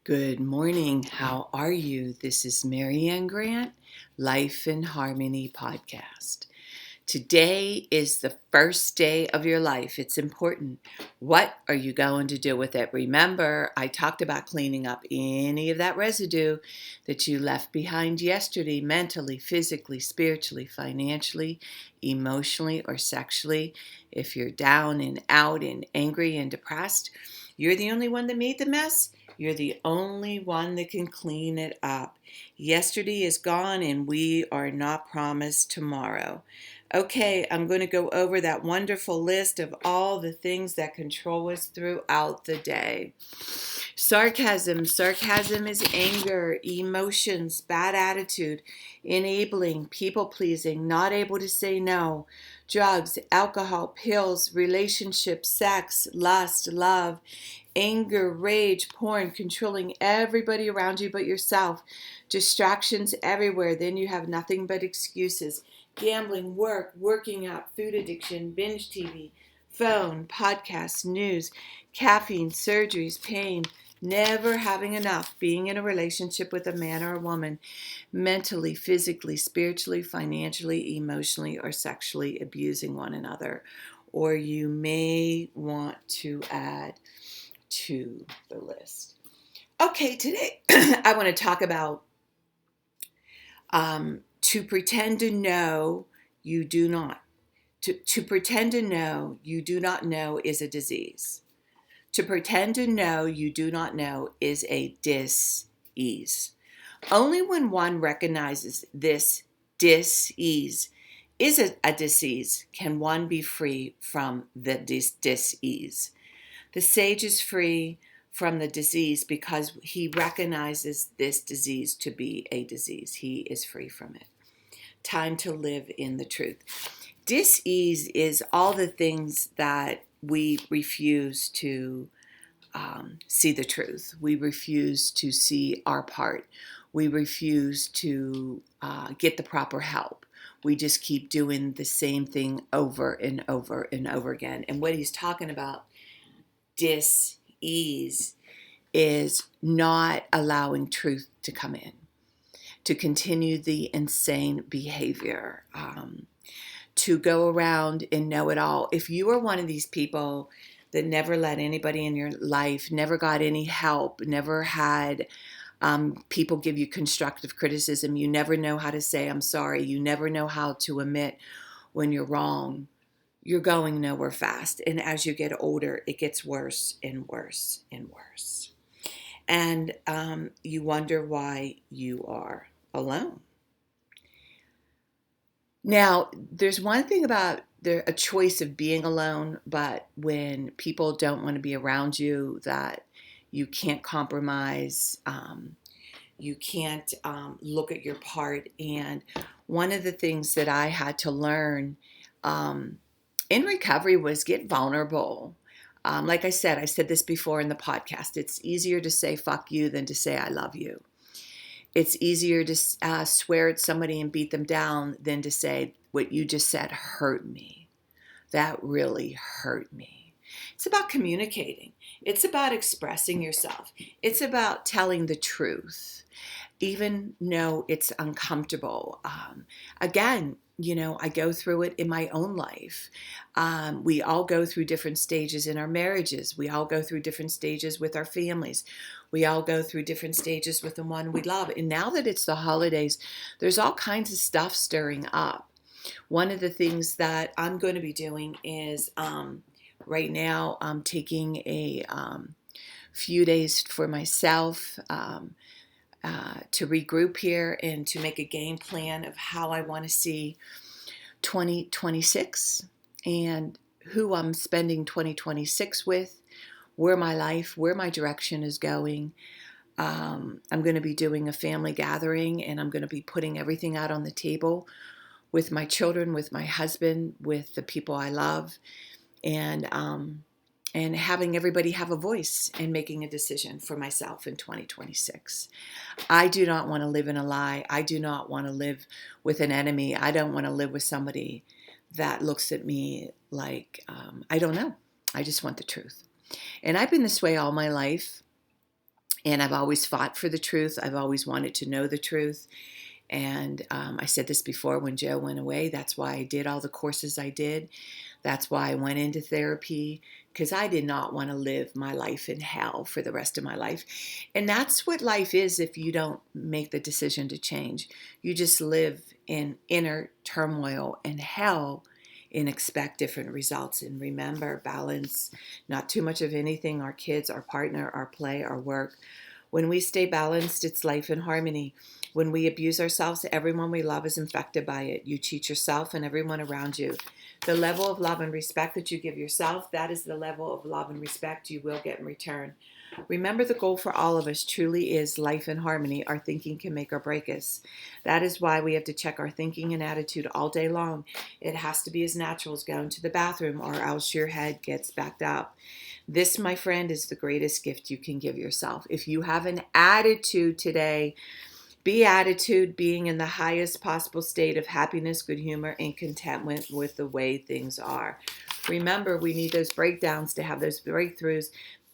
Good morning. How are you? This is Marianne Grant, Life in Harmony podcast. Today is the first day of your life. It's important. What are you going to do with it? Remember, I talked about cleaning up any of that residue that you left behind yesterday, mentally, physically, spiritually, financially, emotionally, or sexually. If you're down and out and angry and depressed, you're the only one that made the mess. You're the only one that can clean it up. Yesterday is gone and we are not promised tomorrow. Okay, I'm going to go over that wonderful list of all the things that control us throughout the day. Sarcasm. Sarcasm is anger, emotions, bad attitude, enabling, people pleasing, not able to say no, drugs, alcohol, pills, relationships, sex, lust, love, anger, rage, porn, controlling everybody around you but yourself, distractions everywhere. Then you have nothing but excuses. Gambling, work, working out, food addiction, binge TV, phone, podcasts, news, caffeine, surgeries, pain, never having enough, being in a relationship with a man or a woman, mentally, physically, spiritually, financially, emotionally, or sexually abusing one another. Or you may want to add to the list. Okay, today I want to talk about to pretend to know you do not. To pretend to know you do not know is a disease. To pretend to know you do not know is a dis-ease. Only when one recognizes this dis-ease is a disease can one be free from the dis-ease. The sage is free from the disease because he recognizes this disease to be a disease. He is free from it. Time to live in the truth. Dis-ease is all the things that we refuse to see the truth. We refuse to see our part. We refuse to get the proper help. We just keep doing the same thing over and over and over again. And what he's talking about, dis-ease, is not allowing truth to come in, to continue the insane behavior, to go around and know it all. If you are one of these people that never let anybody in your life, never got any help, never had people give you constructive criticism, you never know how to say I'm sorry, you never know how to admit when you're wrong, you're going nowhere fast. And as you get older, it gets worse and worse and worse. And you wonder why you are alone. Now, there's one thing about a choice of being alone, but when people don't want to be around you, that you can't compromise, you can't look at your part. And one of the things that I had to learn in recovery was get vulnerable. Like I said this before in the podcast, it's easier to say fuck you than to say I love you. It's easier to swear at somebody and beat them down than to say what you just said hurt me. That really hurt me. It's about communicating. It's about expressing yourself. It's about telling the truth, even though it's uncomfortable. Again, I go through it in my own life. We all go through different stages in our marriages. We all go through different stages with our families. We all go through different stages with the one we love. And now that it's the holidays, there's all kinds of stuff stirring up. One of the things that I'm going to be doing is right now I'm taking a few days for myself to regroup here and to make a game plan of how I want to see 2026 and who I'm spending 2026 with, where my direction is going. I'm going to be doing a family gathering and I'm going to be putting everything out on the table with my children, with my husband, with the people I love, and having everybody have a voice and making a decision for myself in 2026. I do not want to live in a lie. I do not want to live with an enemy. I don't want to live with somebody that looks at me like, I don't know. I just want the truth. And I've been this way all my life. And I've always fought for the truth. I've always wanted to know the truth. And I said this before when Joe went away. That's why I did all the courses I did. That's why I went into therapy, because I did not want to live my life in hell for the rest of my life. And that's what life is if you don't make the decision to change. You just live in inner turmoil and hell and expect different results. And remember, balance, not too much of anything, our kids, our partner, our play, our work. When we stay balanced, it's life in harmony. When we abuse ourselves, everyone we love is infected by it. You cheat yourself and everyone around you. The level of love and respect that you give yourself, that is the level of love and respect you will get in return. Remember, the goal for all of us truly is life in harmony. Our thinking can make or break us. That is why we have to check our thinking and attitude all day long. It has to be as natural as going to the bathroom, or else your head gets backed up. This, my friend, is the greatest gift you can give yourself. If you have an attitude today, beatitude, being in the highest possible state of happiness, good humor, and contentment with the way things are. Remember, we need those breakdowns to have those breakthroughs.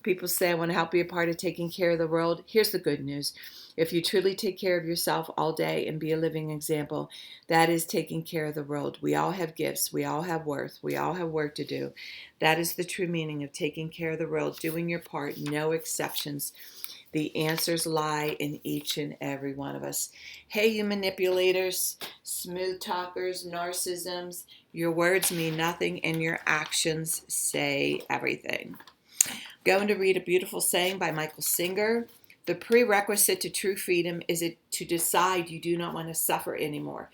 People say, I want to help be a part of taking care of the world. Here's the good news. If you truly take care of yourself all day and be a living example, that is taking care of the world. We all have gifts. We all have worth. We all have work to do. That is the true meaning of taking care of the world, doing your part, no exceptions. The answers lie in each and every one of us. Hey, you manipulators, smooth talkers, narcissisms, your words mean nothing and your actions say everything. Going to read a beautiful saying by Michael Singer. The prerequisite to true freedom is to decide you do not want to suffer anymore.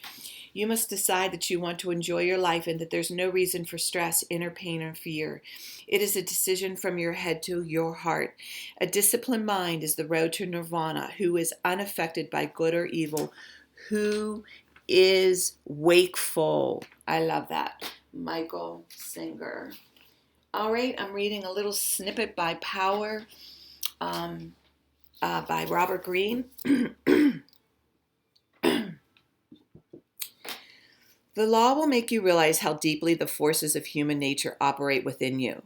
You must decide that you want to enjoy your life and that there's no reason for stress, inner pain, or fear. It is a decision from your head to your heart. A disciplined mind is the road to nirvana, who is unaffected by good or evil, who is wakeful. I love that. Michael Singer. All right, I'm reading a little snippet by Power by Robert Greene. The law will make you realize how deeply the forces of human nature operate within you,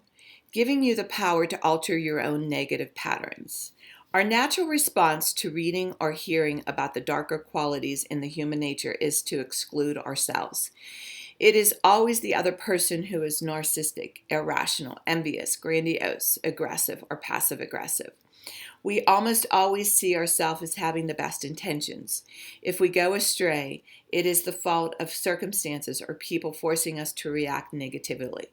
giving you the power to alter your own negative patterns. Our natural response to reading or hearing about the darker qualities in the human nature is to exclude ourselves. It is always the other person who is narcissistic, irrational, envious, grandiose, aggressive, or passive-aggressive. We almost always see ourselves as having the best intentions. If we go astray, it is the fault of circumstances or people forcing us to react negatively.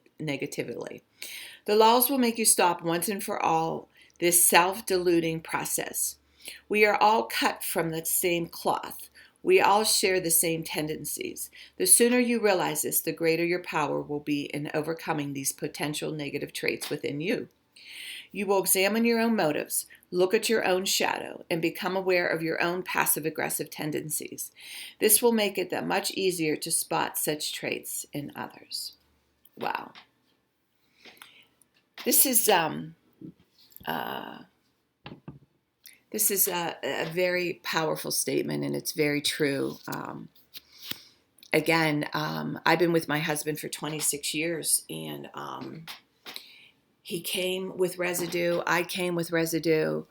The laws will make you stop once and for all this self-deluding process. We are all cut from the same cloth. We all share the same tendencies. The sooner you realize this, the greater your power will be in overcoming these potential negative traits within you. You will examine your own motives, look at your own shadow, and become aware of your own passive-aggressive tendencies. This will make it that much easier to spot such traits in others. Wow. This is a very powerful statement, and it's very true. I've been with my husband for 26 years, and he came with residue. I came with residue.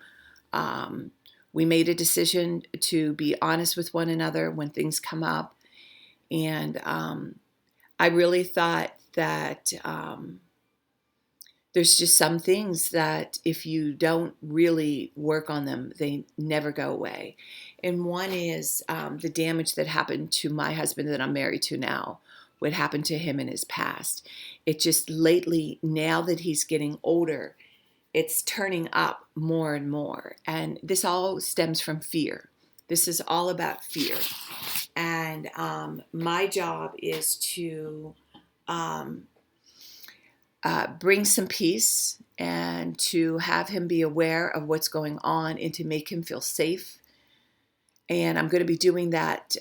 We made a decision to be honest with one another when things come up. And I really thought that there's just some things that if you don't really work on them, they never go away. And one is the damage that happened to my husband that I'm married to now, what happened to him in his past. It just lately, now that he's getting older, it's turning up more and more. And this all stems from fear. This is all about fear. And my job is to bring some peace and to have him be aware of what's going on and to make him feel safe. And I'm going to be doing that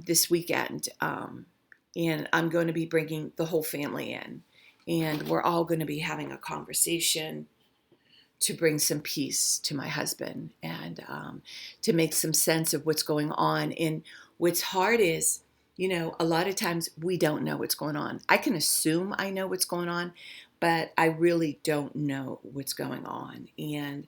this weekend. And I'm going to be bringing the whole family in. And we're all going to be having a conversation to bring some peace to my husband and to make some sense of what's going on. And what's hard is, a lot of times we don't know what's going on. I can assume I know what's going on, but I really don't know what's going on. And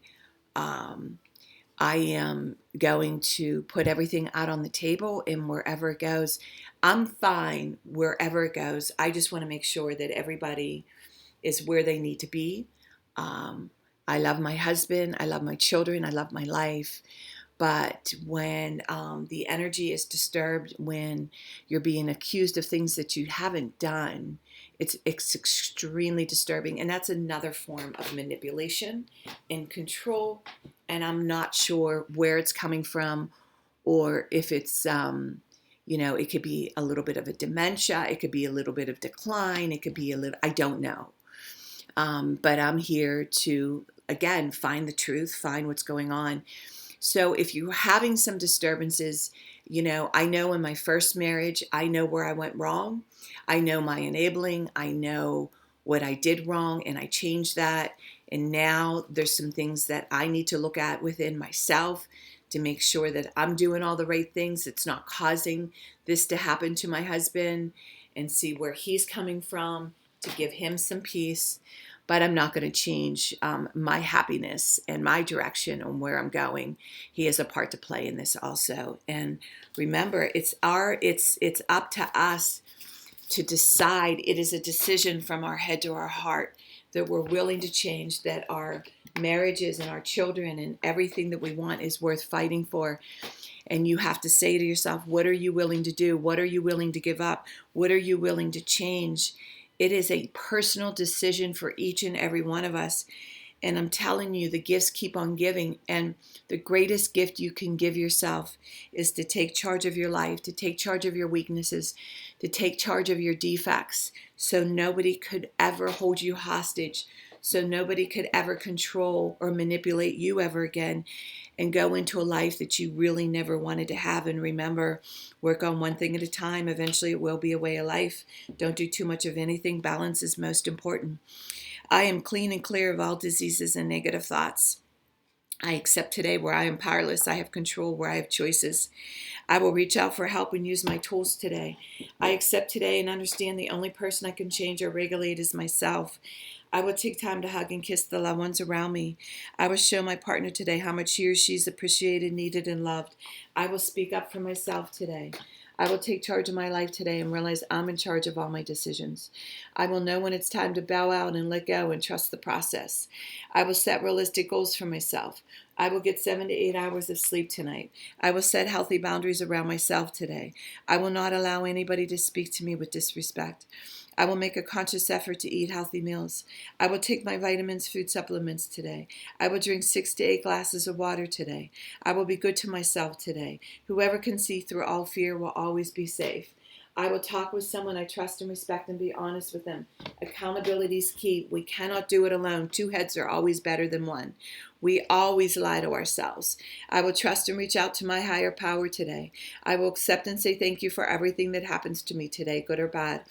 I am going to put everything out on the table, and wherever it goes, I'm fine wherever it goes. I just want to make sure that everybody is where they need to be. Um, I love my husband. I love my children. I love my life. But when the energy is disturbed, when you're being accused of things that you haven't done, it's extremely disturbing. And that's another form of manipulation and control. And I'm not sure where it's coming from, or if it's, it could be a little bit of a dementia. It could be a little bit of decline. It could be a little, I don't know. But I'm here to, again, find the truth, find what's going on. So if you're having some disturbances, I know in my first marriage, I know where I went wrong. I know my enabling. I know what I did wrong, and I changed that. And now there's some things that I need to look at within myself to make sure that I'm doing all the right things. It's not causing this to happen to my husband, and see where he's coming from to give him some peace. But I'm not going to change my happiness and my direction on where I'm going. He has a part to play in this also. And remember, it's up to us to decide. It is a decision from our head to our heart that we're willing to change, that our marriages and our children and everything that we want is worth fighting for. And you have to say to yourself, what are you willing to do? What are you willing to give up? What are you willing to change? It is a personal decision for each and every one of us. And I'm telling you, the gifts keep on giving. And the greatest gift you can give yourself is to take charge of your life, to take charge of your weaknesses, to take charge of your defects, so nobody could ever hold you hostage, so nobody could ever control or manipulate you ever again, and go into a life that you really never wanted to have. And remember, work on one thing at a time. Eventually it will be a way of life. Don't do too much of anything. Balance is most important. I am clean and clear of all diseases and negative thoughts. I accept today where I am powerless. I have control where I have choices. I will reach out for help and use my tools today. I accept today and understand the only person I can change or regulate is myself. I will take time to hug and kiss the loved ones around me. I will show my partner today how much he or she is appreciated, needed, and loved. I will speak up for myself today. I will take charge of my life today and realize I'm in charge of all my decisions. I will know when it's time to bow out and let go and trust the process. I will set realistic goals for myself. I will get 7 to 8 hours of sleep tonight. I will set healthy boundaries around myself today. I will not allow anybody to speak to me with disrespect. I will make a conscious effort to eat healthy meals. I will take my vitamins, food supplements today. I will drink 6 to 8 glasses of water today. I will be good to myself today. Whoever can see through all fear will always be safe. I will talk with someone I trust and respect and be honest with them. Accountability is key. We cannot do it alone. 2 heads are always better than 1. We always lie to ourselves. I will trust and reach out to my higher power today. I will accept and say thank you for everything that happens to me today, good or bad.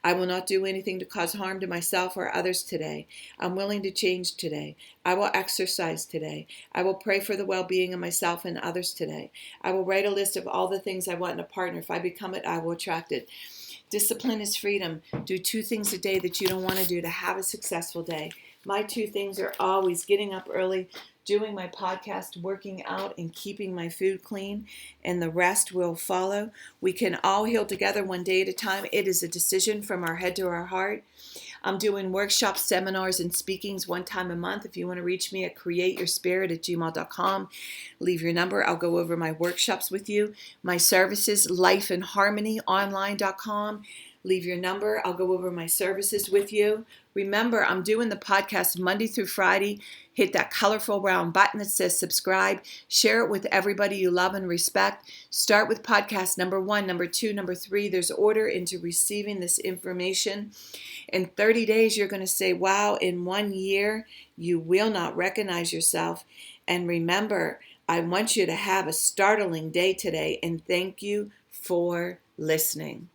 I will not do anything to cause harm to myself or others today. I'm willing to change today. I will exercise today. I will pray for the well-being of myself and others today. I will write a list of all the things I want in a partner. If I become it, I will attract it. Discipline is freedom. Do 2 things a day that you don't want to do to have a successful day. My 2 things are always getting up early, doing my podcast, working out, and keeping my food clean, and the rest will follow. We can all heal together one day at a time. It is a decision from our head to our heart. I'm doing workshops, seminars, and speakings 1 time a month. If you want to reach me at createyourspirit@gmail.com, leave your number. I'll go over my workshops with you. My services, lifeinharmonyonline.com. Leave your number. I'll go over my services with you. Remember, I'm doing the podcast Monday through Friday. Hit that colorful round button that says subscribe. Share it with everybody you love and respect. Start with podcast number 1, number 2, number 3. There's order into receiving this information. In 30 days, you're going to say, wow, in 1 year, you will not recognize yourself. And remember, I want you to have a startling day today, and thank you for listening.